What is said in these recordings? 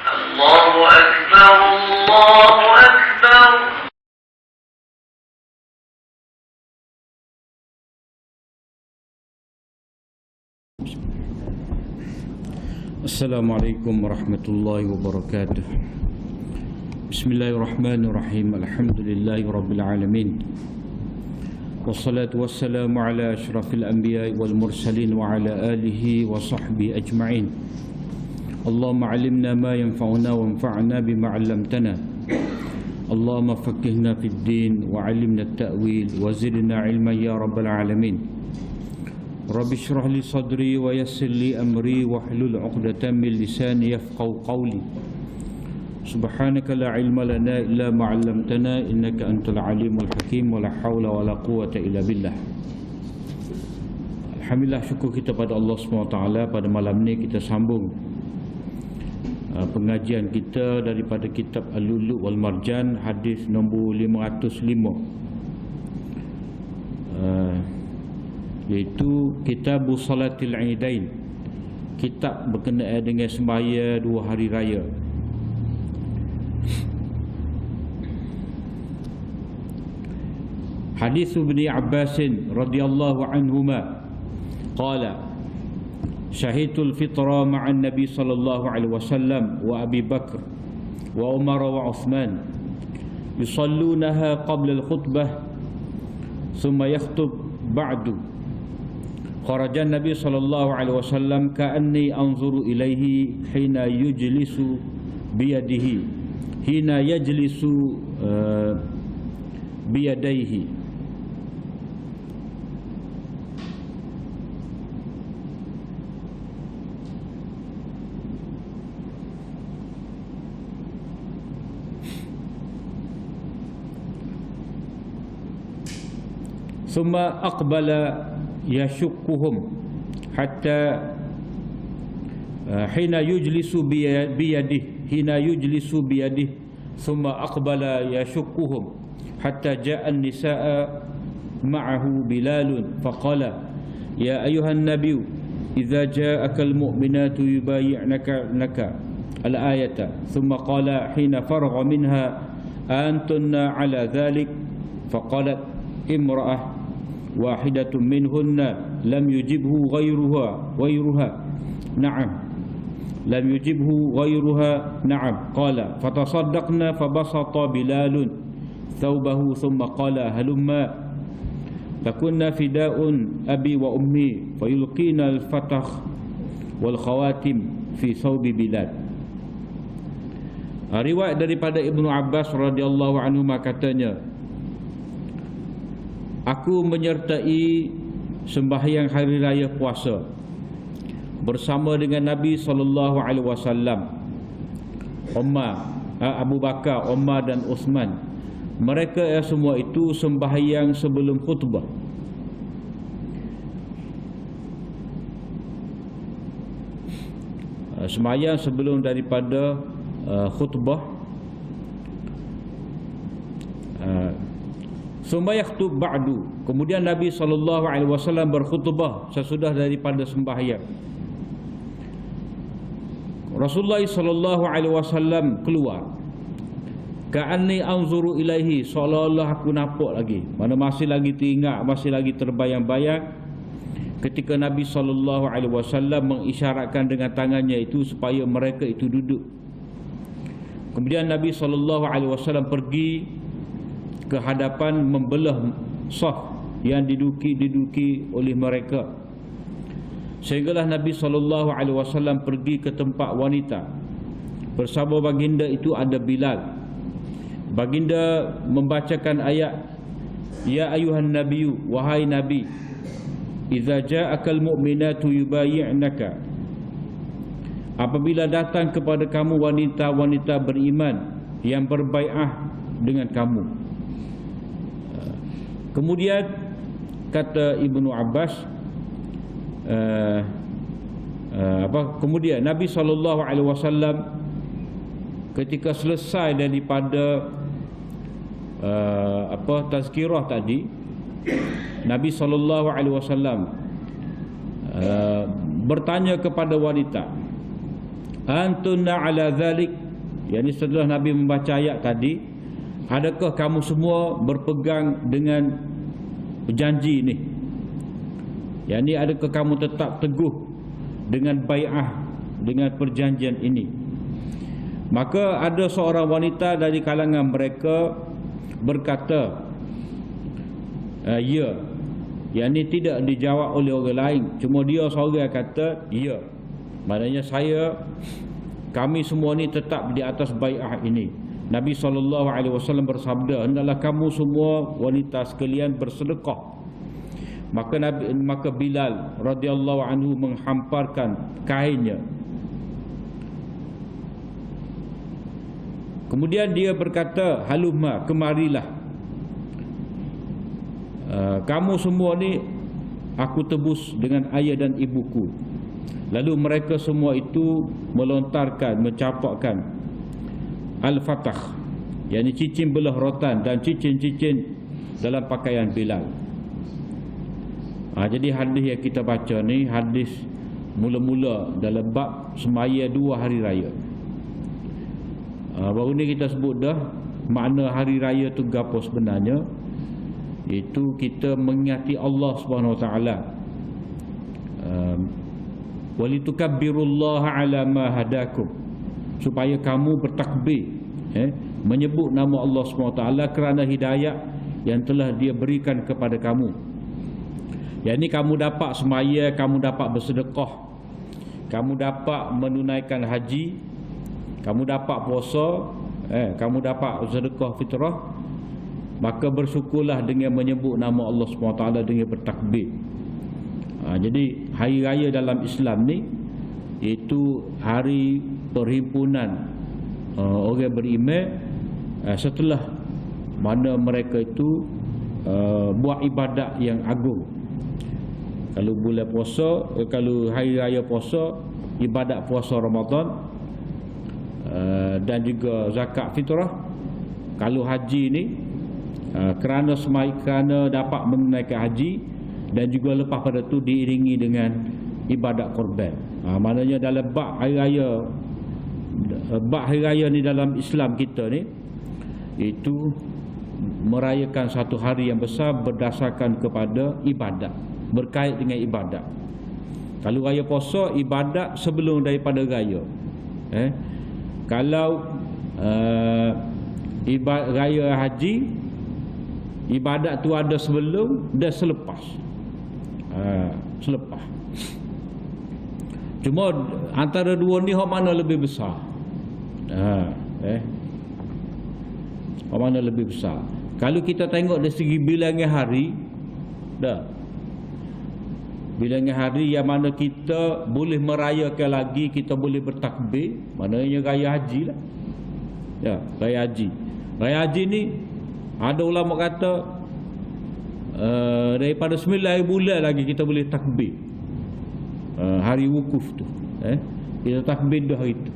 الله أكبر الله أكبر. Assalamualaikum warahmatullahi wabarakatuh. Bismillahirrahmanirrahim. Alhamdulillahi rabbil alamin. Wassalatu wassalamu ala asyrafil anbiya'i wal mursalin wa ala alihi wa sahbihi ajma'in. Allahumma 'allimna ma yanfa'una wanfa'na bima 'allamtana. Allahumma faqqihna fid din wa 'allimna at-ta'wil wa zidna 'ilman ya rabbal alamin. Rabbi shrah li sadri wa yassir li amri wahlul 'uqdatam min lisani yafqahu qawli. Subhanaka la ilma lana illa ma 'allamtana innaka antal alimul hakim wa la haula wa la quwwata illa billah. Alhamdulillah, syukur kita pada Allah SWT. Pada malam ni kita sambung pengajian kita daripada kitab Al-Lu'lu' wal Marjan, hadis nombor 505, iaitu Kitabus Salatil Aidain, kitab berkenaan dengan sembahyang dua hari raya. Hadis Ibn Abbas radhiyallahu anhuma qala syahidul fitra ma'an Nabi sallallahu alaihi wasallam wa Abi Bakr wa Umar wa Uthman yusallunaha qabla al-khutbah thumma yakhutub ba'du. Kharaja Nabi sallallahu alaihi wasallam ka'anni anzuru ilaihi hina yujlisu biyadihi hina yajlisu biyadaihi. Thumma aqbala yashukkuhum hatta hina yujlisu biyadihi hina yujlisu biyadihi thumma aqbala yashukkuhum hatta ja'a an-nisaa ma'ahu Bilalun faqala ya ayyuhan nabiy idza ja'aka al-mu'minatu yubayyi'naka al-ayata thumma qala hina faragha minha antunna ala dhalik faqalat imra'ah wahidatun minhunna lam yujibhu ghayruha na'am lam yujibhu ghayruha na'am qala fatasaddaqna fabasata Bilalun thawbahu thumma qala halumma takunna fida'un abi wa ummi fayulqina al-fatakh wal khawatim fi thawbi Bilal. Riwayat daripada Ibnu Abbas radhiyallahu anhu katanya, aku menyertai sembahyang hari raya puasa bersama dengan Nabi SAW, Abu Bakar, Umar dan Uthman. Mereka semua itu sembahyang sebelum khutbah. Sembahyang sebelum daripada khutbah. Summa yakhutub ba'du. Kemudian Nabi SAW berkhutbah sesudah daripada sembahyang. Rasulullah SAW keluar. Ka'anni anzuru ilaihi, seolah-olah aku nampak lagi. Mana masih lagi teringat, masih lagi terbayang-bayang ketika Nabi SAW mengisyaratkan dengan tangannya itu supaya mereka itu duduk. Kemudian Nabi SAW pergi ke hadapan membelah saf yang diduduki oleh mereka, sehinggalah Nabi SAW pergi ke tempat wanita. Bersama baginda itu ada Bilal. Baginda membacakan ayat, ya ayuhan nabiyyu, wahai nabi, idza ja'akal mu'minatu yubayyi'naka, apabila datang kepada kamu wanita-wanita beriman yang berbai'ah dengan kamu. Kemudian kata Ibnu Abbas, kemudian Nabi SAW ketika selesai daripada tazkirah tadi, Nabi SAW bertanya kepada wanita, antunna ala dhalik, yakni setelah Nabi membaca ayat tadi, adakah kamu semua berpegang dengan janji ini, yakni adakah kamu tetap teguh dengan bai'ah, dengan perjanjian ini? Maka ada seorang wanita dari kalangan mereka berkata, ya, yakni tidak dijawab oleh orang lain, cuma dia seorang kata ya. Maknanya kami semua ni tetap di atas bai'ah ini. Nabi SAW bersabda, hendaklah kamu semua wanita sekalian bersedekah. Maka Bilal radhiyallahu anhu menghamparkan kainnya. Kemudian dia berkata, halumma, kemarilah. Kamu semua ni aku tebus dengan ayah dan ibuku. Lalu mereka semua itu melontarkan, mencapakkan al-fatah, yakni cincin belah rotan dan cincin-cincin dalam pakaian Bilal. Jadi hadis yang kita baca ni hadis mula-mula dalam bab semaya 2 hari raya. Baru ni kita sebut dah makna hari raya tu gapo sebenarnya. Itu kita mengingati Allah Subhanahu Wa Taala. Walitukabbirullaha ala ma hadakum, supaya kamu bertakbir, menyebut nama Allah SWT kerana hidayah yang telah Dia berikan kepada kamu. Yang ini kamu dapat semaya, kamu dapat bersedekah, kamu dapat menunaikan haji, kamu dapat puasa, kamu dapat sedekah fitrah. Maka bersyukurlah dengan menyebut nama Allah SWT, dengan bertakbir. Jadi hari raya dalam Islam ni itu hari perhimpunan orang beriman setelah mana mereka itu buat ibadat yang agung. Kalau bulan puasa, kalau hari raya puasa, ibadat puasa Ramadan, dan juga zakat fitrah. Kalau haji ni kerana dapat menunaikan haji, dan juga lepas pada tu diiringi dengan ibadat korban. Maknanya dalam bab hari raya ni dalam Islam kita ni, itu merayakan satu hari yang besar berdasarkan kepada ibadat, berkait dengan ibadat. Kalau raya puasa, ibadat sebelum daripada raya. Kalau raya haji, ibadat tu ada sebelum dan selepas. Selepas. Cuma antara dua ni hak mana lebih besar? Hak mana lebih besar? Kalau kita tengok dari segi bilangan hari, bilangan hari yang mana kita boleh merayakan lagi, kita boleh bertakbir, maknanya raya haji lah. Raya haji. Raya haji ni ada ulama kata daripada 9 hari bulan lagi kita boleh takbir. Hari wukuf tu, kita takbir dah hari tu.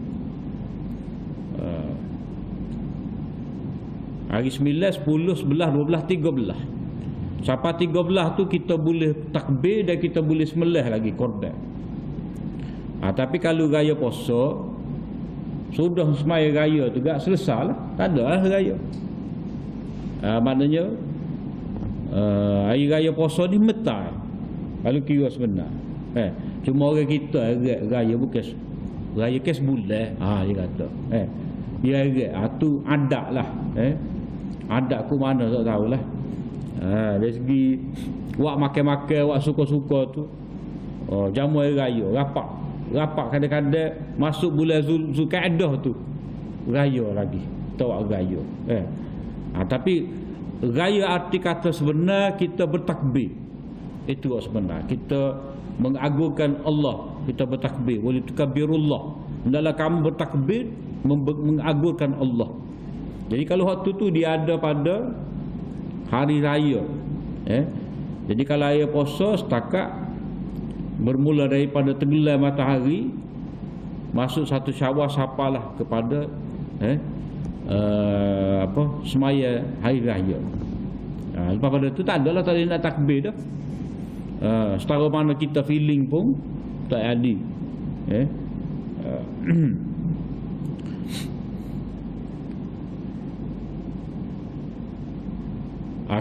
Hari 9, 10, 11, 12, 13. Sampai 13 tu kita boleh takbir dan kita boleh sembelih lagi korban. Tapi kalau raya puasa, sudah semaya raya tu gak selesai lah, tak ada lah raya. Maknanya hari raya puasa ni metai kalau kira sebenar. Cuma orang kita raya bukan raya kes bulan. Dia kata dia agak tu adat lah. Adat ku mana tak tahulah. Dari segi wak makan-makan, wak suka-suka tu, jamu hari raya rapat kadang-kadang masuk bulan Zulkaadah tu raya lagi, tak raya. Tapi raya arti kata sebenar kita bertakbir. Itu sebenar kita mengagungkan Allah, kita bertakbir. Walitukabirullah, hendaklah kamu bertakbir mengagungkan Allah. Jadi kalau waktu tu dia ada pada hari raya, jadi kalau raya puasa setakat bermula daripada tenggelam matahari masuk 1 Syawal sapalah kepada semaya hari raya. Lepas pada tu tak adalah, tak ada nak takbir dah. Setara mana kita feeling pun tak ada.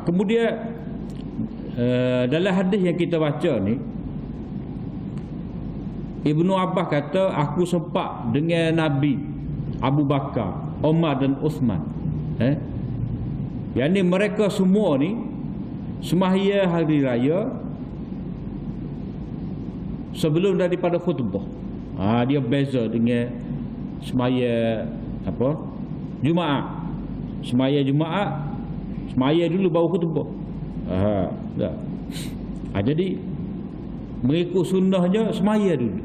Kemudian dalam hadis yang kita baca ni, Ibnu Abbas kata, aku sempat dengan Nabi, Abu Bakar, Umar dan Uthman. Yang ni mereka semua ni sembahyang hari raya sebelum daripada khutbah. Dia beza dengan sembahyang apa? Jumaat. Sembahyang Jumaat, sembahyang dulu baru khutbah. Tak. Jadi mengikut sunnahnya sembahyang dulu.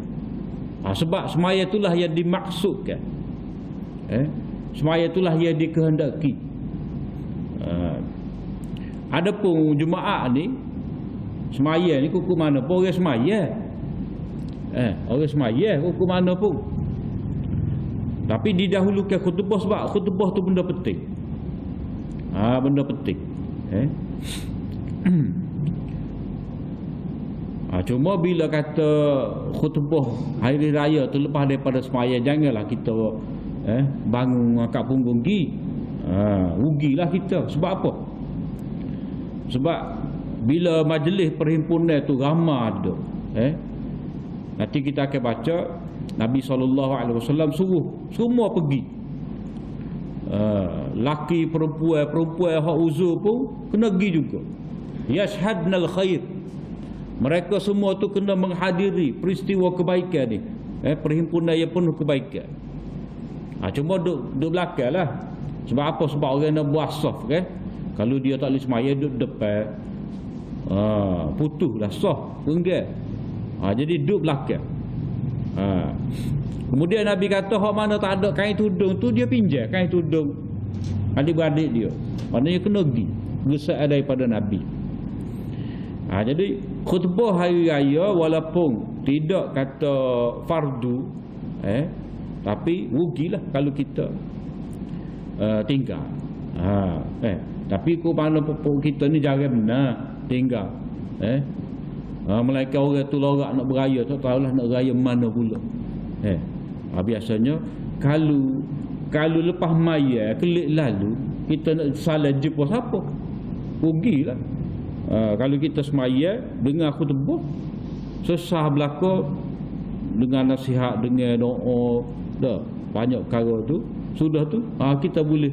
Sebab sembahyang itulah yang dimaksudkan. Sembahyang itulah yang dikehendaki. Adapun Jumaat ni, sembahyang ni hukum mana pun orang sembahyang. Orang sembahyang hukum mana pun. Tapi didahulukan khutbah sebab khutbah tu benda penting. Benda penting. Cuma bila kata khutbah hari raya tu lepas daripada sembahyang, janganlah kita bangun angkat punggung pergi. Rugilah kita. Sebab apa? Sebab bila majlis perhimpunan tu ramai ada, nanti kita akan baca Nabi SAW suruh semua pergi. Laki perempuan hak uzur pun kena pergi juga. Yashhadnal khair. Mereka semua tu kena menghadiri peristiwa kebaikan ni, perhimpunan yang penuh kebaikan. Cuma duduk belakang lah. Sebab apa? Sebab orang nak buat saf kan. Kalau dia tak boleh sembahyang duduk depan, putuslah saf renggang. Jadi duduk belakang. Kemudian Nabi kata hak mana tak ada kain tudung tu dia pinjam kain tudung adik-beradik dia. Maknanya kena pergi gesek daripada Nabi. Jadi khutbah hari raya walaupun tidak kata fardu, tapi rugilah kalau kita tinggal. Tapi kau mana pokok kita ni jangan benar tinggal. Melainkan orang tu lorak nak beraya, tak tahulah nak raya mana pula. Biasanya kalau lepas maya kelik lalu kita nak salah jumpa siapa? Rugilah. Kalau kita semaya dengar khutbah sesah belaka dengan nasihat, dengan doa, dah banyak perkara tu sudah tu kita boleh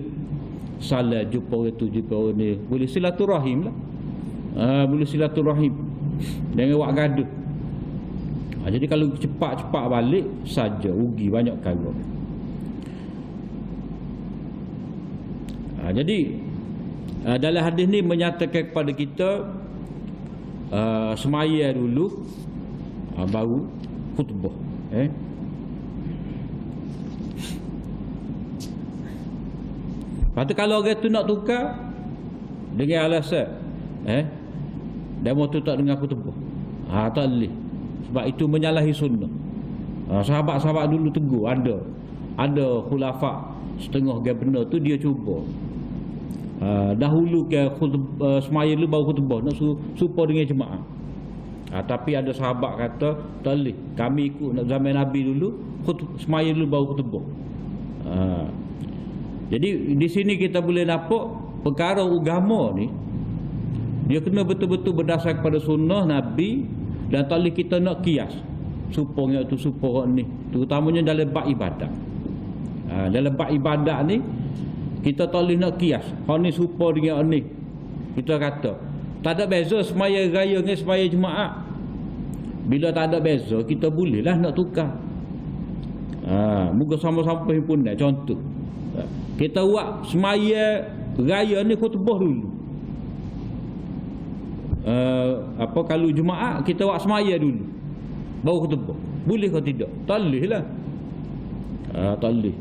salah jumpa orang tu, jumpa orang ni, boleh silaturahim lah. Boleh silaturahim, jangan buat gaduh. Jadi kalau cepat-cepat balik saja rugi banyak perkara. Jadi dalam hadis ni menyatakan kepada kita semaya dulu baru khutbah. Lepas tu kalau orang tu nak tukar dengan alasan demo tu tak dengar khutbah, tak boleh. Sebab itu menyalahi sunnah. Sahabat-sahabat dulu tegur, ada khulafak setengah dia benar tu dia cuba dahulu ke semaya dulu baru khutbah, nak supaya dengan jemaah. Tapi ada sahabat kata tak boleh, kami ikut nak zaman Nabi dulu, semaya dulu baru khutbah. Jadi di sini kita boleh nampak perkara agama ni dia kena betul-betul berdasar kepada sunnah Nabi, dan tak boleh kita nak kias supaya tu supaya ni, terutamanya dalam bab ibadat. Dalam bab ibadat ni kita tak boleh nak kias hak ni supaya dengan ni. Kita kata tak ada beza semaya raya dengan semaya jemaah. Bila tak ada beza kita bolehlah nak tukar. Moga sama-sama perhimpunan. Contoh, kita buat semaya raya ni khutbah dulu. Kalau Jumaat kita buat semaya dulu baru khutbah, boleh ke tidak? Tak boleh lah. Tak boleh.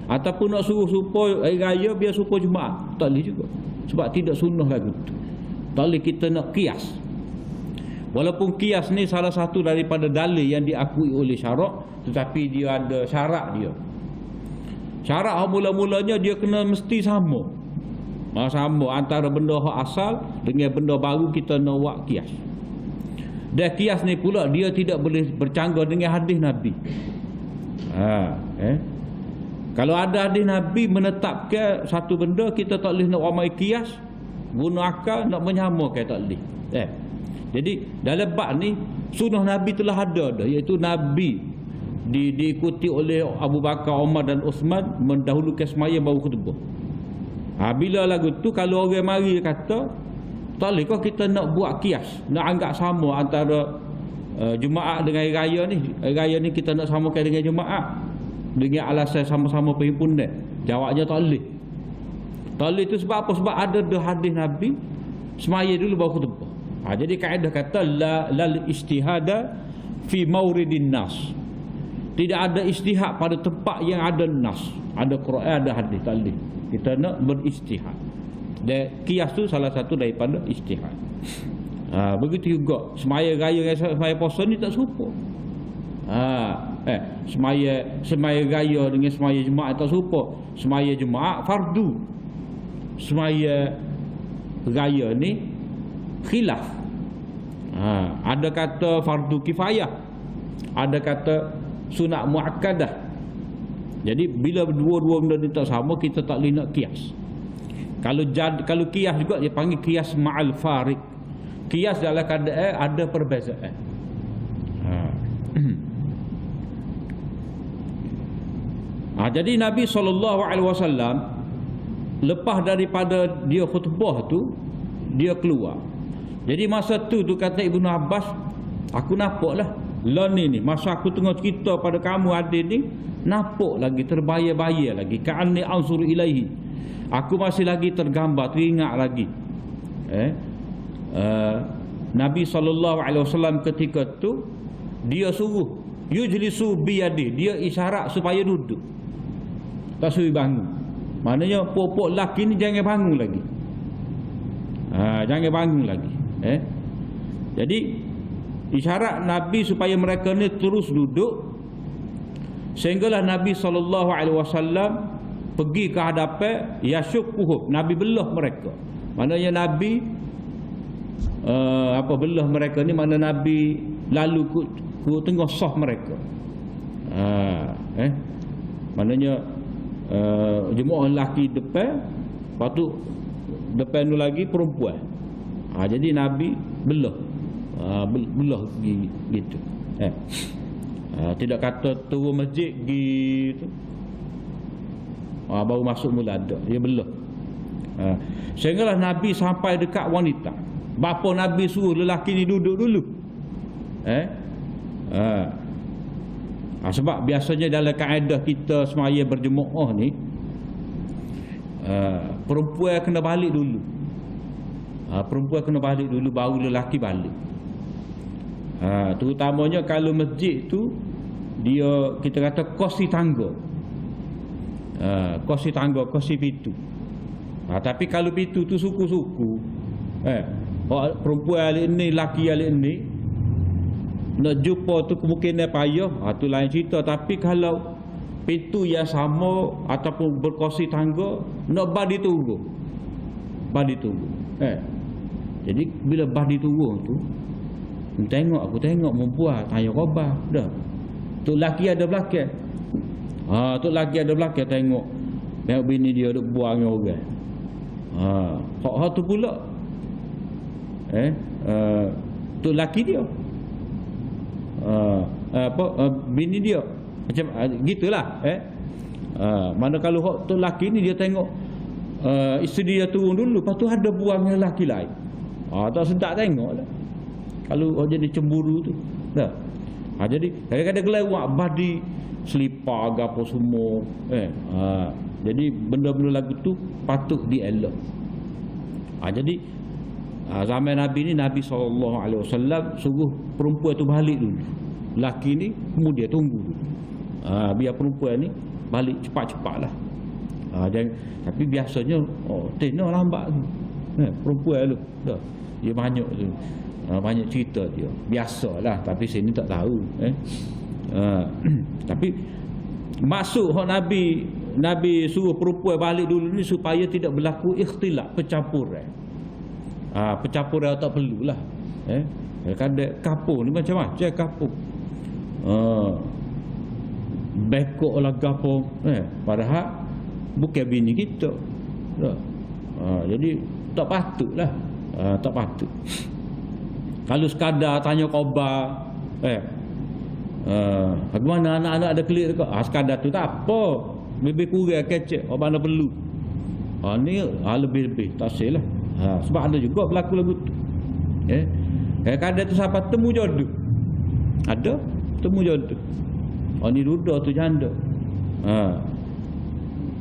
Ataupun nak suruh supaya hari raya biar supaya Jumaat, tak boleh juga. Sebab tidak sunnah lagu tu. Tak boleh kita nak kias. Walaupun kias ni salah satu daripada dalil yang diakui oleh syarak, tetapi dia ada syarat dia. Syarat mula-mulanya dia kena mesti sama. Sama antara benda hak asal dengan benda baru kita nak buat kias. Dan kias ni pula dia tidak boleh bercanggah dengan hadis Nabi. Kalau ada hadis Nabi menetapkan satu benda, kita tak boleh nak ramai kias, guna akal nak menyamakan, tak boleh. Jadi dalam bab ni sunnah Nabi telah ada dah, iaitu Nabi diikuti oleh Abu Bakar, Umar dan Uthman mendahulukan sembahyang baru khutbah. Bila lagu tu kalau orang mari kata tak boleh kau kita nak buat kias, nak anggap sama antara Jumaat dengan hari raya ni. Hari raya ni kita nak samakan dengan Jumaat dengan alasan sama-sama perhimpunan. Jawabnya tak boleh. Tak boleh tu sebab apa? Sebab ada dah hadis Nabi semaya dulu baru khutbah. Jadi kaedah kata lal istihada fi mauridin nas. Tidak ada istihad pada tempat yang ada nas, ada Quran, ada hadis. Tak boleh. Kita nak beristihad. Dan kias tu salah satu daripada istihad. Begitu juga semaya raya dengan semaya puasa ni tak serupa. Semaya raya dengan semaya Jumaat tak serupa. Semaya Jumaat fardu, semaya raya ni khilaf. Ada kata fardu kifayah, ada kata sunat muakkadah. Jadi bila dua-dua benda ni tak sama, kita tak boleh nak kias. Kalau kias juga dia panggil kias ma'al farik. Kias dalam keadaan ada perbezaan. Jadi Nabi SAW lepas daripada dia khutbah tu, dia keluar. Jadi masa tu kata Ibnu Abbas, aku nampak lah ni masa aku tengah cerita pada kamu adil ni, nampak lagi terbayar-bayar lagi, ka'anni anzur ilaihi, aku masih lagi tergambar, teringat lagi. Nabi SAW ketika tu dia suruh yujlisu biyadi, dia isyarat supaya duduk, tak suruh bangun. Maknanya pokok lelaki ni jangan bangun lagi. Jangan bangun lagi. Jadi isyarat Nabi supaya mereka ni terus duduk, sehinggalah Nabi SAW pergi ke hadapan yasyukuhum, Nabi belah mereka. Maknanya Nabi belah mereka ni, mana Nabi lalu ke tengah sah mereka. Maknanya jemaah lelaki depan, lepas tu depan tu lagi perempuan. Jadi Nabi belah gitu. Tidak kata turun masjid gitu, baru masuk mula ada, dia belah. Sehinggalah Nabi sampai dekat wanita. Bapa Nabi suruh lelaki ni duduk dulu. Sebab biasanya dalam kaedah kita semaya berjemaah ni, perempuan kena balik dulu. Perempuan kena balik dulu baru lelaki balik. Terutamanya kalau masjid tu dia, kita kata kursi tangga. Kursi tangga, kursi pintu. Tapi kalau pintu tu suku-suku, perempuan alik ni, lelaki alik ni, nak jumpa tu kemungkinan payah, tu lain cerita. Tapi kalau pintu yang sama ataupun berkursi tangga, nak badi tunggu. Jadi bila badi tunggu tu, aku tengok perempuan tanya khabar dah. Tu lelaki ada belakang. Tu lelaki ada belakang, tengok bini dia duk buang dengan orang. Hak tu pula tu lelaki dia, bini dia macam gitulah. Mana kalau hak tu lelaki ni dia tengok isteri dia turun dulu, lepas tu ada buang dengan lelaki lain, tak sedap tengok lah. Kalau jadi cemburu tu dah. Jadi kadang-kadang kelewat badi selipar ke apa semua. Jadi benda-benda lagu tu patut dielak. Jadi zaman Nabi ni, Nabi SAW suruh perempuan tu balik dulu, lelaki ni kemudian tunggu dulu. Biar perempuan ni balik cepat-cepat lah. Tapi biasanya tena lambat tu. Perempuan tu dah, dia banyak tu, banyak cerita dia. Biasalah, tapi sini tak tahu. Tapi maksud hak Nabi suruh perempuan balik dulu ni supaya tidak berlaku ikhtilaf, percampuran. Percampuran tak perlulah. Kadang kapur ni macam-macam kapur. bekok lah gapo, padahal bukan bini kita. Jadi tak patutlah. Tak patut. Kalau sekadar tanya khabar, bagaimana anak-anak ada klik dekat? Sekadar tu tak apa. Lebih kurang kecek, mana perlu. Ni lebih-lebih tak silap. Sebab ada juga berlaku lagu tu. Kadang tu siapa temu jodoh. Ada temu jodoh. Ni duda tu janda.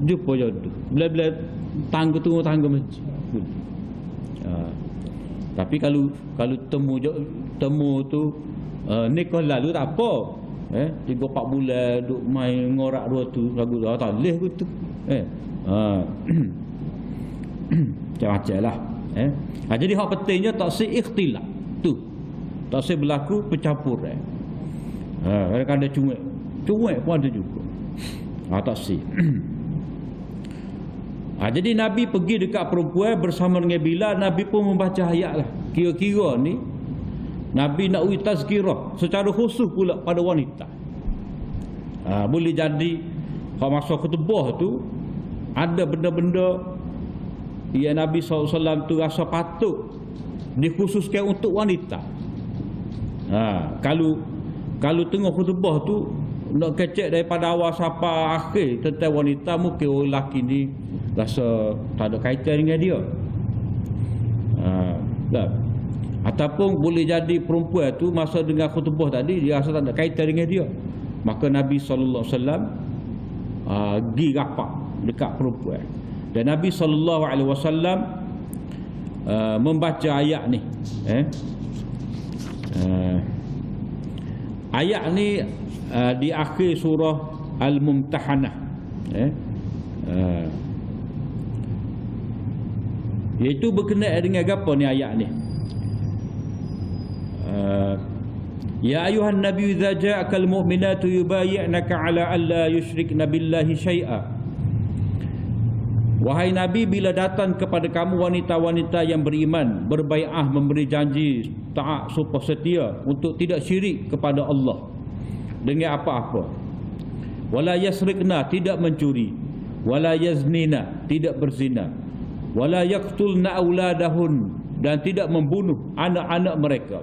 Jumpa jodoh. Bila-bila tangga masjid. Tapi kalau temu tu nikah lalu tak apa. 3-4 bulan duk main ngorak dua tu lagu tak leh aku tu. Macam-macam lah. Jadi hak pentingnya tak si ikhtilaf tu. Tak si berlaku pencampuran. Kadang-kadang cuek pun ada juga. Tak si. Jadi Nabi pergi dekat perempuan bersama dengan Bilal. Nabi pun membaca ayat lah. Kira-kira ni Nabi nak uji tazkirah secara khusus pula pada wanita. Boleh jadi kalau masa khutbah tu ada benda-benda yang Nabi SAW tu rasa patut dikhususkan untuk wanita. Kalau tengok khutbah tu nak kecek daripada awal sampai akhir tentang wanita, mungkin orang lelaki ni rasa tak ada kaitan dengan dia. Ataupun boleh jadi perempuan tu masa dengar khutbah tadi dia rasa tak ada kaitan dengan dia. Maka Nabi SAW pergi rapat dekat perempuan. Dan Nabi SAW membaca ayat ni. Ayat ni di akhir surah Al-Mumtahanah. Iaitu berkenaan dengan apa ni ayat ni? Ya ayuhan nabi idza ja'akal mu'minatu yubayyi'naka 'ala alla yusyrikna billahi syai'a. Wahai Nabi, bila datang kepada kamu wanita-wanita yang beriman, berbai'ah, memberi janji taat sumpah setia untuk tidak syirik kepada Allah dengan apa-apa. Wala yasrikna, tidak mencuri. Wala yaznina, tidak berzina. Wala yaqtulna auladahun, dan tidak membunuh anak-anak mereka.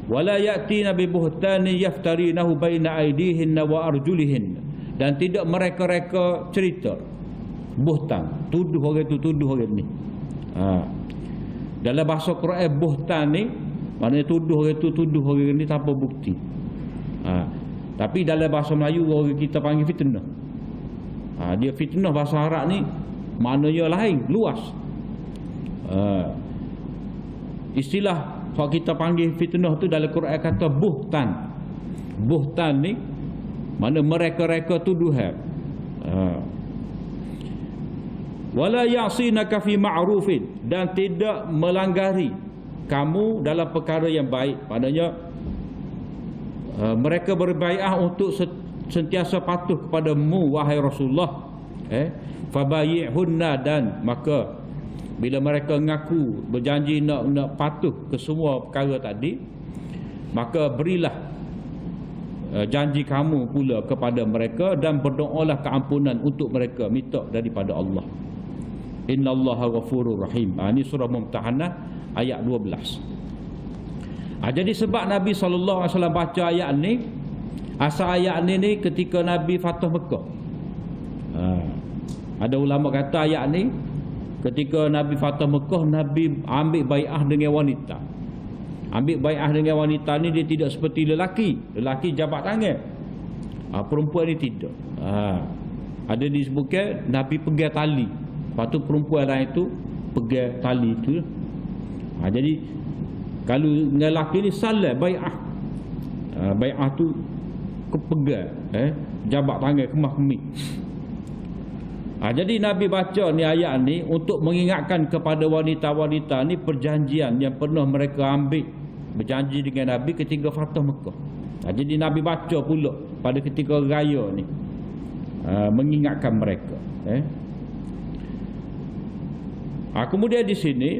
Wala ya'tina bi buhtani yaftarinahu baina aydihinna wa arjulihin, dan tidak mereka-reka cerita buhtan, tuduh orang tu tuduh orang ni. Dalam bahasa Quran buhtan ni maknanya tuduh orang tu tuduh orang ni tanpa bukti. Tapi dalam bahasa Melayu orang kita panggil fitnah. Dia fitnah bahasa Arab ni maknanya lain, luas. Istilah kalau kita panggil fitnah tu dalam Quran kata buhtan. Buhtan ni mana mereka-reka tuduhan. Wala ya'sinaka fi ma'rufin, dan tidak melanggari kamu dalam perkara yang baik. Padanya mereka berbai'ah untuk sentiasa patuh kepadamu wahai Rasulullah. Fabayi'hunna, dan maka bila mereka mengaku berjanji nak patuh ke semua perkara tadi, maka berilah janji kamu pula kepada mereka dan berdoalah keampunan untuk mereka, minta daripada Allah. Innallaha ghafurur rahim. Ini surah Mumtahanah ayat 12. Jadi sebab Nabi SAW baca ayat ni, asal ayat ni ketika Nabi Fatah Mekah. Ada ulama kata ayat ni ketika Nabi Fatah Mekah, Nabi ambil bai'ah dengan wanita. Ambil bai'ah dengan wanita ni dia tidak seperti lelaki. Lelaki jabat tangan. Perempuan ni tidak. Ada disebutkan Nabi pegang tali. Lepas tu perempuan lain tu pegang tali tu. Jadi kalau dengan lelaki ni salah bai'ah. Bai'ah tu kepegang, jabat tangan kemah-kemih. Jadi Nabi baca ni ayat ni untuk mengingatkan kepada wanita-wanita ni perjanjian yang pernah mereka ambil, berjanji dengan Nabi ketika Fatah Mekah. Jadi Nabi baca pula pada ketika raya ni, mengingatkan mereka. Kemudian di sini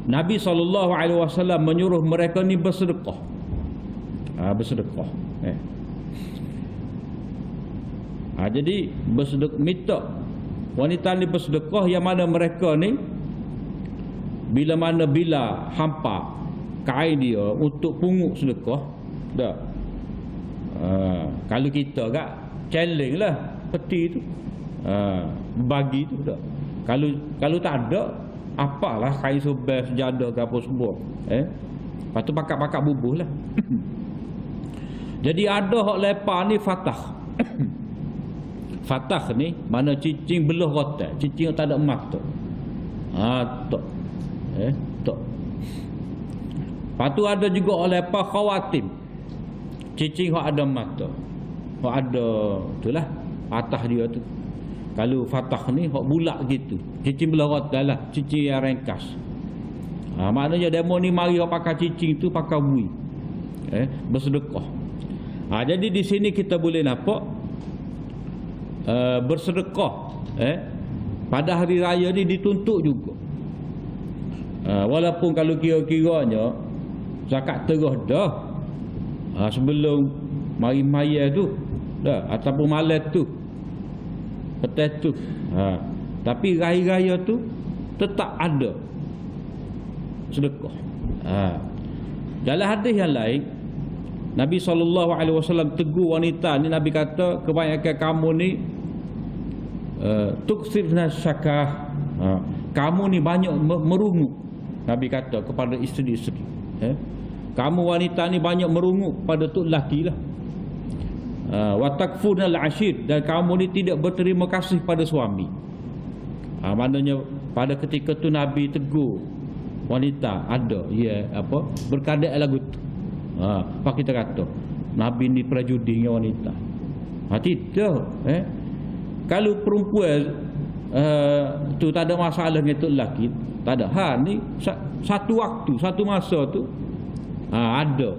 Nabi SAW menyuruh mereka ni bersedekah. Bersedekah. Jadi minta wanita ni bersedekah yang mana mereka ni bila hampa kain dia untuk pungut sedekah dah. Kalau kita kat challenge lah peti tu, bagi tu dah. Kalau tak ada, apalah kain sobel sejadah ke apa semua, lepas tu pakat-pakat bubuh lah. Jadi ada hak lepas ni fatah. Fatah ni mana cicing belah rotan, cicing tak ada emas tu. Tak. Tak. Lepas tu ada juga hak lepas khawatim. Cicing hak ada emas tu. Hak ada itulah atas dia tu. Kalau fatah ni hak bulat gitu. Cicing belah rotan lah, cicing yang ringkas. Maknanya demo ni mari hak pakai cicing tu pakai bui. Bersedekah. Jadi di sini kita boleh nampak bersedekah pada hari raya ni dituntut juga. Walaupun kalau kira-kiranya zakat terus dah, sebelum mari mayat tu dah, ataupun malam tu petang tu, tapi raya-raya tu tetap ada sedekah. Dalam hadis yang lain Nabi SAW tegur wanita ni. Nabi kata kebanyakan kamu ni tuksirna syakah, kamu ni banyak merungut. Nabi kata kepada isteri-isteri, kamu wanita ni banyak merungut pada tok lelaki lah. Wa takfurnal ashir, dan kamu ni tidak berterima kasih pada suami. Maknanya pada ketika tu Nabi tegur wanita ada berkadang lagu tu. Apa kita kata Nabi ni prajudi dengan wanita? Tidak. Kalau perempuan tu tak ada masalah dengan tok lelaki, tak ada. Ni satu waktu, satu masa tu ada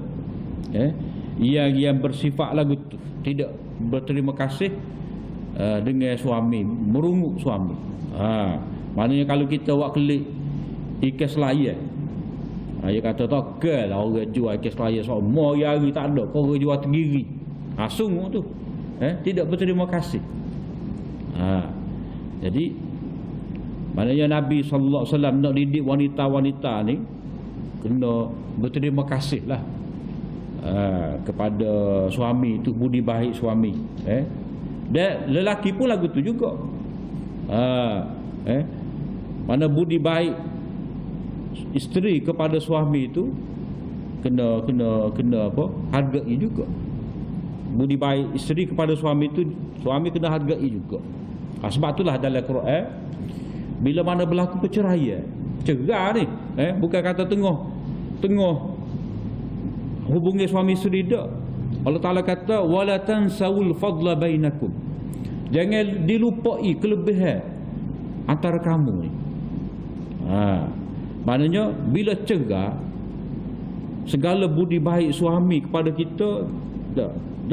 yang bersifat lagu tu, tidak berterima kasih dengan suami, merungut suami. Maknanya kalau kita buat kelik ikan selayar, dia kata tak lah orang jual ikan selayar semua hari tak ada, kau orang jual tergiri. Sungguh tu tidak berterima kasih. Jadi maknanya Nabi SAW nak didik wanita-wanita ni kena berterima kasih lah kepada suami tu, budi baik suami. Dan lelaki pun lagu tu juga. Mana budi baik isteri kepada suami itu kena apa? Hargai juga. Budi baik isteri kepada suami itu, suami kena hargai juga. Sebab itulah dalam Quran bila mana berlaku perceraian, cerai ni, bukan kata tengah hubungi suami isteri dak. Allah Taala kata wala tansawul fadla bainakum. Jangan dilupai kelebihan antara kamu ni. Maknanya bila cerai, segala budi baik suami kepada kita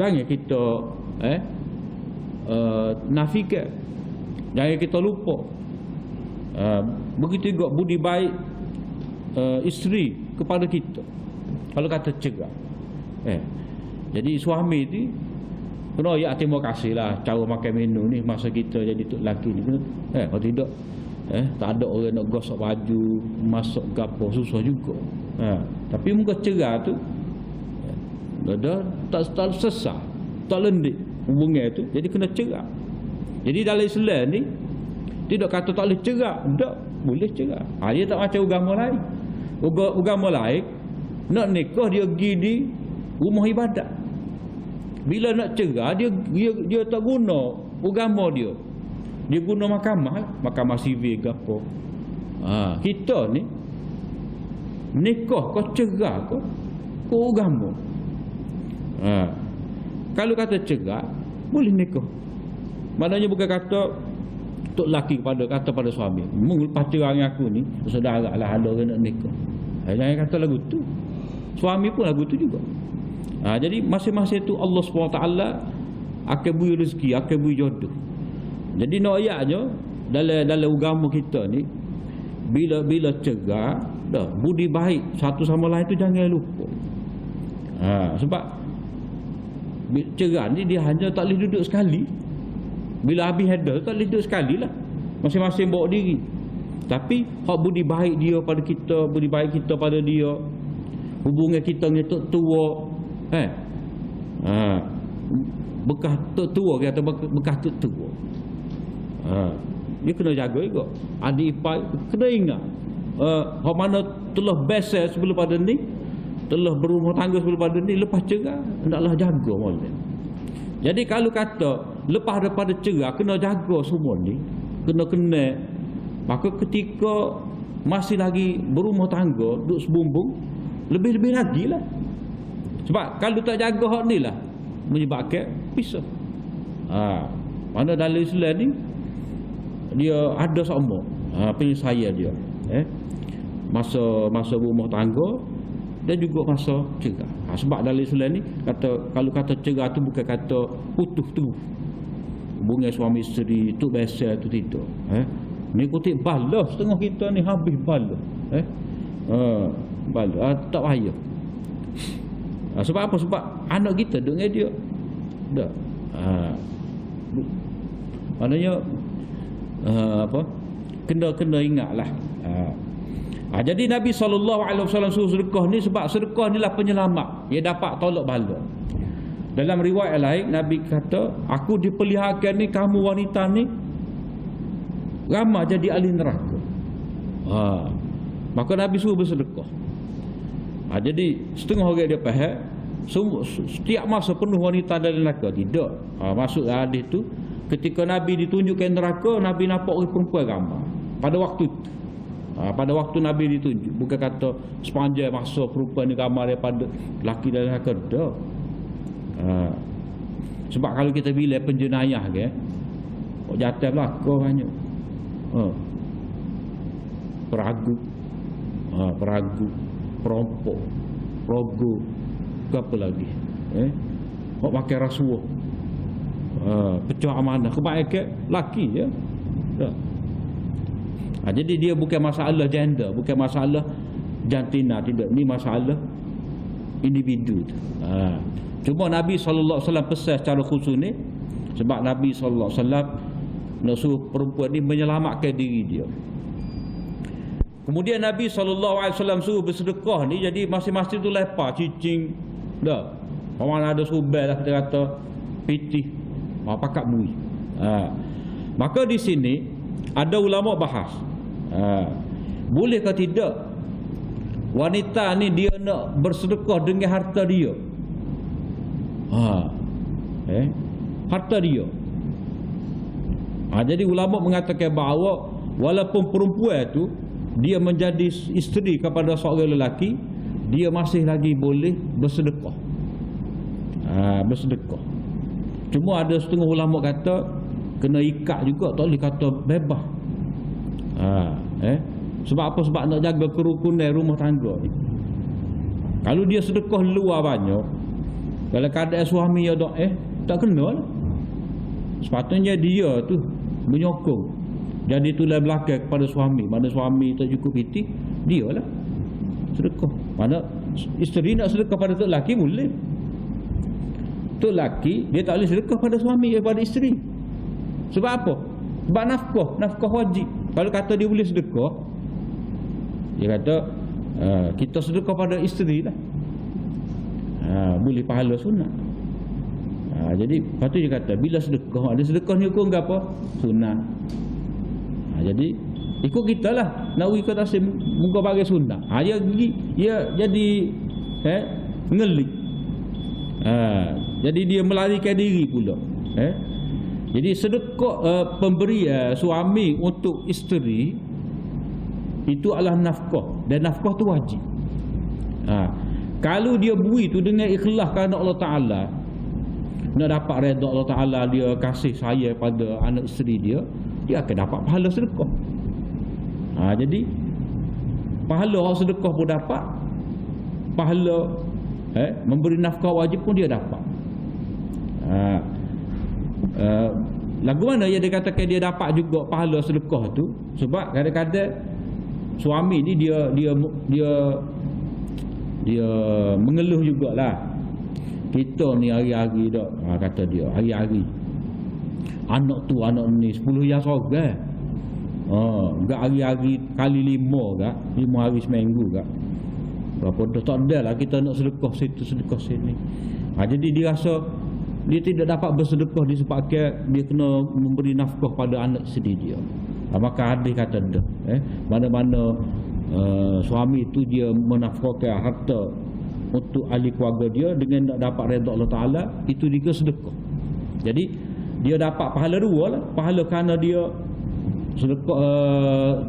jangan kita nafikan, jangan kita lupa. Begitu juga budi baik isteri kepada kita kalau kata cerai. Jadi suami ni kena terima kasih lah cara makan minum ni masa kita jadi tok lelaki ni. Kalau tidak tak ada orang nak gosok baju, masak gapo, susah juga. Tapi muka cerai tu tak sesat, tak lendik hubungan tu, jadi kena cerai. Jadi dalam Islam ni tidak kata tak boleh cerai, tak boleh cerai. Dia tak macam agama lain. Agama lain nak nikah dia pergi di rumah ibadat. Bila nak cerai dia tak guna agama dia. Dia guna mahkamah sivil ke apa. Kita ni nikah kau cerai kau agama. Kalau kata cerai boleh nikah. Maknanya bukan kata tok laki kata pada suami, "Mung lepas cerai dengan aku ni, saudara lah ada orang nak nikah." Jangan kata lagu tu. Suami pun lagu tu juga. Jadi masing-masing tu Allah SWT akan beri rezeki, akan beri jodoh. Jadi nak ayatnya dalam agama kita ni bila cerai dah budi baik satu sama lain tu jangan lupa. Sebab cerai ni dia hanya tak boleh duduk sekali. Bila habis ada tak boleh duduk sekali lah, masing-masing bawa diri. Tapi hak budi baik dia pada kita, budi baik kita pada dia, hubungan kita dengan tok tua, bekas tok tua ke atau bekas tok tua, dia kena jaga juga. Adik ipar kena ingat, hak mana telah best sebelum pada ni, telah berumah tangga sebelum pada ni, lepas cerai hendaklah jaga molek. Jadi kalau kata lepas daripada cerai kena jaga semua ni, kena kenal, maka ketika masih lagi berumah tangga, duduk sebumbung, lebih-lebih lagi lah. Sebab kalau tak jaga hak ni lah, menyebabkan pisah. Mana dalam Islam ni dia ada sama penyelesaian dia, masa berumah tangga dan juga masa cerai. Sebab dalam Islam ni kata, kalau kata cerai tu bukan kata putus tu, hubungan suami isteri tu biasa tu tidak. Ni kutip bala setengah kita ni habis bala. Bala tak payah. Sebab apa? Sebab anak kita dengan dia. Tak. Maknanya apa? Kena ingatlah. Jadi Nabi SAW suruh sedekah ni sebab sedekah ni lah penyelamat. Dia dapat tolak bala. Dalam riwayat lain Nabi kata, aku diperlihatkan ni kamu wanita ni ramai jadi ahli neraka. Maka Nabi suruh bersedekah. Jadi setengah orang dia faham setiap masa penuh wanita dalam neraka. Tidak. Maksud hadis tu ketika Nabi ditunjukkan neraka, Nabi nampak orang perempuan ramai pada waktu tu. Pada waktu Nabi ditunjuk, bukan kata sepanjang masa perempuan ni ramai daripada lelaki dalam neraka. Tak. Sebab kalau kita bila penjenayah ke, jatuh belaka banyak. Peragu, perampok, perogo, ke apa lagi, hok pakai rasuah, pecah amanah, kebaikan laki je. Jadi dia bukan masalah gender, bukan masalah jantina, tidak. Ni masalah individu tu. Cuma Nabi SAW pesan secara khusus ni sebab Nabi SAW nak suruh perempuan ni menyelamatkan diri dia. Kemudian Nabi SAW suruh bersedekah ni, jadi masing-masing tu lepas cicing dah. Orang ada subel lah, kita kata pitih, pakat bui. Maka di sini ada ulama bahas, boleh ke tidak wanita ni dia nak bersedekah dengan harta dia. Harta dia. Jadi ulama mengatakan bahawa walaupun perempuan tu dia menjadi isteri kepada seorang lelaki, dia masih lagi boleh bersedekah. Bersedekah. Cuma ada setengah ulama kata kena ikat juga, tak boleh kata bebas. Sebab apa? Sebab nak jaga kerukunan rumah tangga ni. Kalau dia sedekah luar banyak, kalau keadaan suami ada tak kena lah. Sepatutnya dia tu menyokong, jadi tulang belakang kepada suami. Mana suami tak cukup piti, dia lah sedekah. Mana isteri nak sedekah pada tok lelaki boleh. Tok lelaki dia tak boleh sedekah pada suami, pada isteri. Sebab apa? Sebab nafkah wajib. Kalau kata dia boleh sedekah, dia kata kita sedekah pada isteri lah, boleh pahala sunat. Jadi patut dia kata bila sedekah, ada sedekah ni hukum ke apa? Sunat. Jadi ikut kita lah, nak ikut asim muka bagi sunat. Dia jadi ngelik. Jadi dia melarikan diri pula. Jadi sedekah pemberi suami untuk isteri itu adalah nafkah, dan nafkah tu wajib. Kalau dia beri tu dengan ikhlas kerana Allah Ta'ala, nak dapat redha Allah Ta'ala, dia kasih sayang pada anak isteri dia, dia akan dapat pahala sedekah. Jadi pahala orang sedekah pun dapat, pahala memberi nafkah wajib pun dia dapat. Lagu mana yang dia katakan dia dapat juga pahala sedekah tu? Sebab kadang-kadang suami ni dia mengeluh jugalah, kita ni hari-hari dak, kata dia hari-hari anak tu anak ni 10 yang sorang. Enggak hari-hari kali 5 gak, 5 hari seminggu gak. Berapa dah tak ada lah kita nak sedekah situ sedekah sini. Jadi dia rasa dia tidak dapat bersedekah disebabkan dia kena memberi nafkah pada anak isteri dia. Maka hadis kata dah, mana-mana suami tu dia menafkahkan harta untuk ahli keluarga dia dengan nak dapat redha Allah Taala, itu dia sedekah. Jadi dia dapat pahala dua lah, pahala kerana dia sedekah,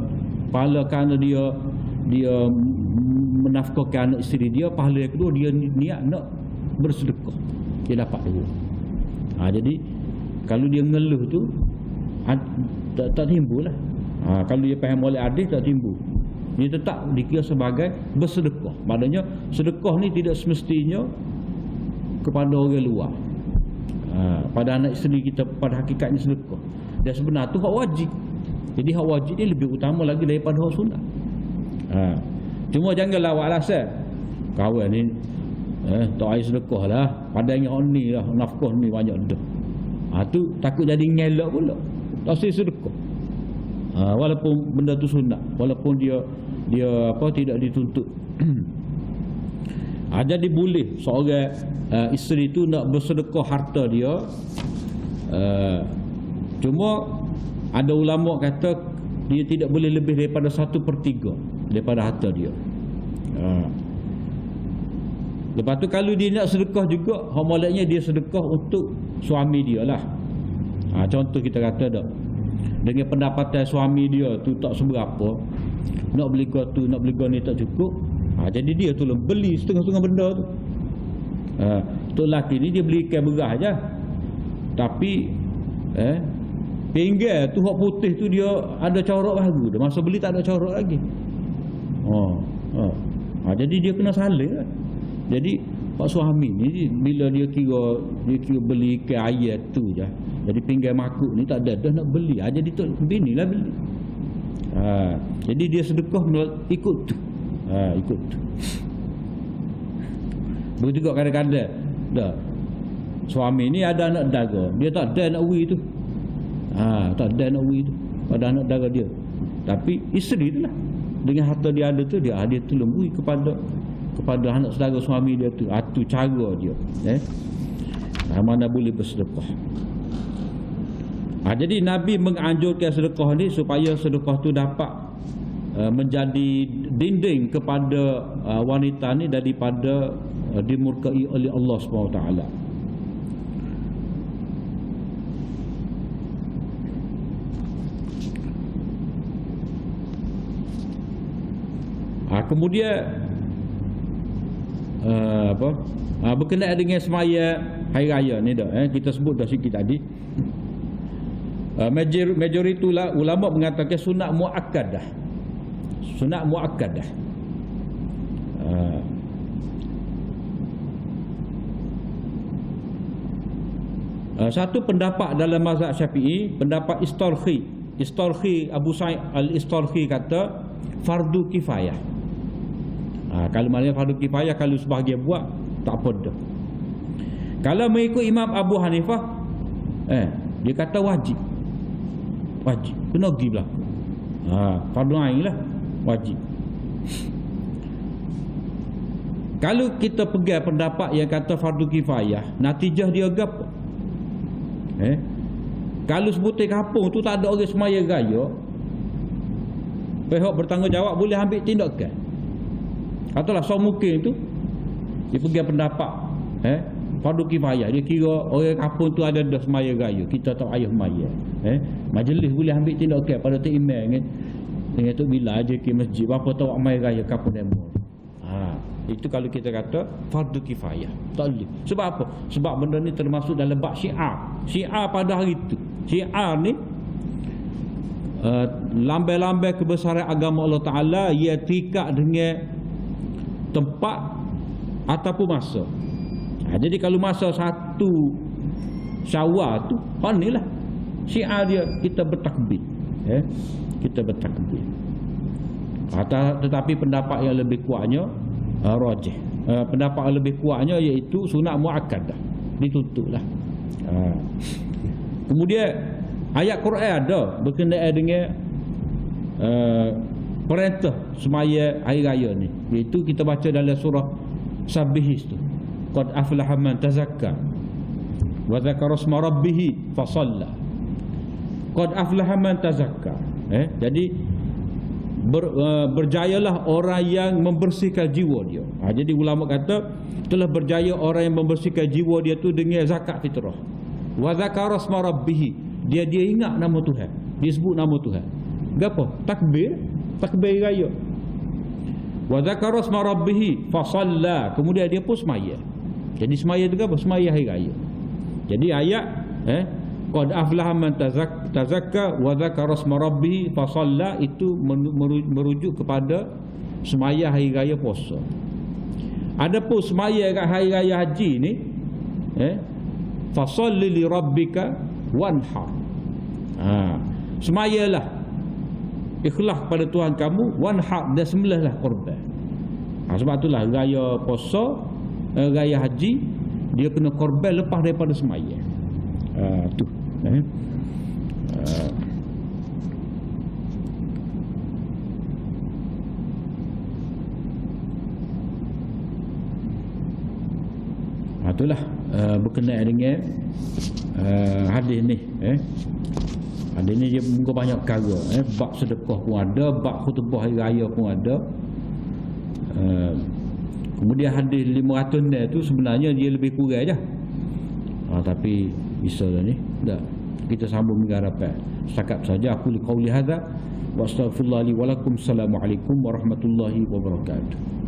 pahala kerana dia menafkahkan anak isteri dia, pahala yang kedua dia niat nak bersedekah, dia dapat dua. Jadi kalau dia ngeluh tu tak timbul lah. Kalau dia faham oleh hadis tak timbul, dia tetap dikira sebagai bersedekah. Maknanya sedekah ni tidak semestinya kepada orang luar. Pada anak isteri kita pada hakikatnya sedekah, dan sebenar tu hak wajib. Jadi hak wajib ni lebih utama lagi daripada hak sunat. Cuma janganlah awak alasan kawan ni tak ada sedekah lah, padanya hak ni lah nafkah ni banyak dah. Tu takut jadi ngelak pula, tak sedekah. Walaupun benda tu sunat, walaupun dia tidak dituntut. Jadi boleh seorang isteri tu nak bersedekah harta dia. Cuma ada ulama kata dia tidak boleh lebih daripada 1/3 daripada harta dia. Lepas tu kalau dia nak sedekah juga, maksudnya dia sedekah untuk suami dia lah. Contoh kita kata dah, dengan pendapatan suami dia tu tak seberapa, nak beli kau tu, nak beli kau ni tak cukup, jadi dia tu beli setengah-setengah benda tu. Tok lelaki ni dia beli ikan beras je, tapi pinggir tu hak putih tu dia ada corak baru dah, masa beli tak ada corak lagi. Jadi dia kena salih lah. Jadi pak suami ni bila dia kira beli ikan ayat tu je, jadi pinggir makuk ni tak ada dah nak beli, jadi tok bini lah beli. Jadi dia sedekah ikut tu. Ikut tu. Begitu juga kadang-kadang dah suami ni ada anak dara, dia tak ada nak wi tu. Tak ada nak wi tu pada anak dara dia, tapi isteri tu lah dengan harta dia ada tu, dia tolong wi kepada anak saudara suami dia tu. Tu cara dia. Mana boleh bersedekah. Jadi Nabi menganjurkan sedekah ni supaya sedekah tu dapat menjadi dinding kepada wanita ni daripada dimurkai oleh Allah SWT. Kemudian berkenaan dengan semaya hari raya ni dah, kita sebut dah sikit tadi. Majoriti ulama mengatakan sunat muakkadah. Sunat muakkadah. Satu pendapat dalam mazhab Syafi'i, pendapat Istarhi Abu Sa'id al-Istarhi kata fardu kifayah. Kalau maknanya fardu kifayah, kalau sebahagian buat tak apa dah. Kalau mengikut Imam Abu Hanifah, dia kata wajib, kena pergi berlaku. Fardu ain lah, wajib. Kalau kita pegang pendapat yang kata fardu kifayah, natijah dia gapo? Kalau sebutir kampung tu tak ada orang semaya raya, pihak bertanggungjawab boleh ambil tindakan. Katalah Somukim tu dia pegang pendapat fardu kifayah, dia kira orang kampung tu ada dah semaya raya, kita tak payah semaya. Majlis boleh ambil tindakan pada Tok Imam dengan Tok Bilal aja ke masjid, berapa tahu semaya raya kampung demo. Itu kalau kita kata fardu kifayah. Tak boleh. Sebab apa? Sebab benda ni termasuk dalam bab syiar. Syiar pada hari itu. Syiar ni lambai-lambai kebesaran agama Allah Ta'ala, ia terikat dengan tempat ataupun masa. Jadi kalau masa 1 Syawal tu, ni lah syiar dia, kita bertakbir. Kita bertakbir. Tetapi pendapat yang lebih kuatnya rajih. Pendapat yang lebih kuatnya iaitu sunat muakkadah, dituntutlah. Kemudian ayat Quran ada berkenaan dengan perintah semaya hari raya ni, iaitu kita baca dalam surah Sabihis tu, qad aflaha man tazakka wa dzakara isma rabbih fa shalla. Qad aflaha man tazakka, jadi berjayalah orang yang membersihkan jiwa dia. Jadi ulama kata telah berjaya orang yang membersihkan jiwa dia tu dengan zakat fitrah. Wa dzakara isma rabbih, dia ingat nama Tuhan, dia sebut nama Tuhan. Gapo? Takbir raya. Wa dzakara isma rabbih fa shalla, kemudian dia pun semaya. Jadi semaya tu apa? Semaya hari raya. Jadi ayat qad aflaha man tazakka wa dzakara isma rabbih fa shalla itu merujuk kepada semaya hari raya puasa. Adapun semaya kat hari raya haji ni, fa shalli li rabbika wanhar. Semayalah, ikhlas pada Tuhan kamu, wanhar, dan sembelihlah korban. Sebab itulah raya puasa, raya haji, dia kena korban lepas daripada semaya. Tu. Itulah berkenaan dengan hadis ni. Hadis ni dia muka banyak perkara. Bab sedekah pun ada, bab khutbah hari raya pun ada. Kemudian hadis 500 ni tu sebenarnya dia lebih kurang je. Tapi bisa dah ni. Dah. Kita sambung hingga harapan. Setakat saja aku qauli hadza wa astaghfirullah li wa lakum. Assalamualaikum warahmatullahi wabarakatuh.